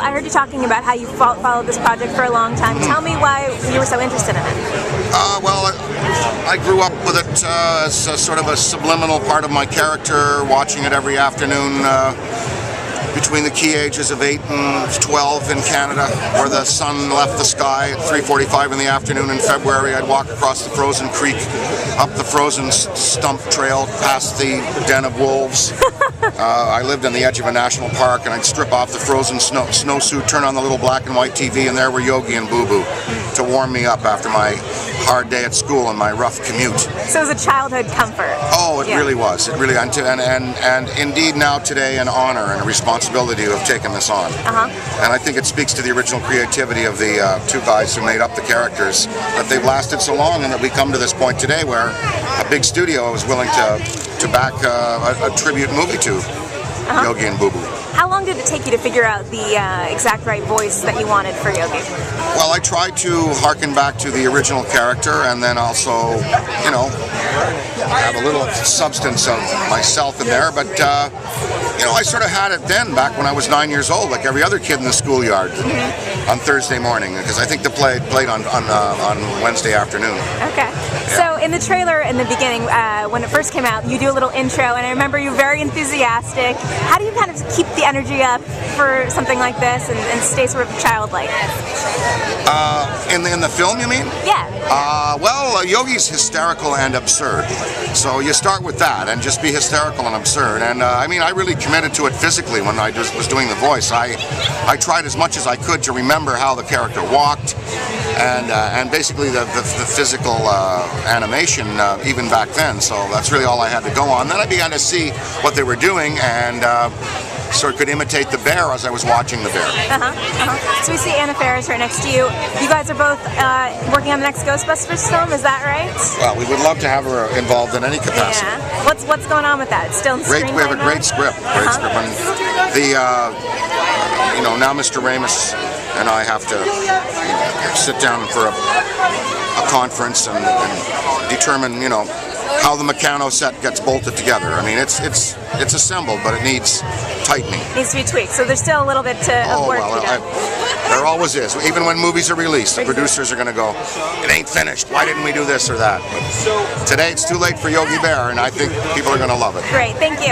I heard you talking about how you followed this project for a long time. Tell me why you were so interested in it. Well, I grew up with it as a sort of a subliminal part of my character, watching it every afternoon between the key ages of 8 and 12 in Canada, where the sun left the sky at 3:45 in the afternoon in February. I'd walk across the frozen creek, up the frozen stump trail, past the den of wolves. I lived on the edge of a national park, and I'd strip off the frozen snowsuit, turn on the little black and white TV, and there were Yogi and Boo Boo to warm me up after my hard day at school and my rough commute. So it was a childhood comfort. Oh, it really was. It really, and indeed now today an honor and a responsibility to have taken this on. And I think it speaks to the original creativity of the two guys who made up the characters, that they've lasted so long, and that we come to this point today where a big studio is willing to back a tribute movie to Yogi and Boo Boo. How long did it take you to figure out the exact right voice that you wanted for Yogi? Well, I tried to harken back to the original character, and then also, you know, have a little substance of myself in there. But you know, I sort of had it then, back when I was 9 years old, like every other kid in the schoolyard on Thursday morning, because I think the play played on Wednesday afternoon. Okay. So in the trailer in the beginning, when it first came out, you do a little intro, and I remember you were very enthusiastic. How do you kind of keep the energy up for something like this and stay sort of childlike? In the film, you mean? Yeah. Well, Yogi's hysterical and absurd. So you start with that and just be hysterical and absurd. And I mean, I really committed to it physically when I was doing the voice. I tried as much as I could to remember how the character walked, and basically the physical animation even back then. So that's really all I had to go on. Then I began to see what they were doing, and sort of could imitate the bear as I was watching the bear. So we see Anna Faris right next to you. You guys are both working on the next Ghostbusters film, is that right? Well, we would love to have her involved in any capacity. Yeah. What's going on with that? It's still in We have a great script. Great script. And you know, now Mr. Ramis and I have to sit down for a conference and determine, you know, how the Meccano set gets bolted together. I mean, it's assembled, but it needs tightening. It needs to be tweaked, so there's still a little bit of work to do. There always is. Even when movies are released, the producers are going to go, it ain't finished, why didn't we do this or that? But today it's too late for Yogi Bear, and I think people are going to love it. Great, thank you.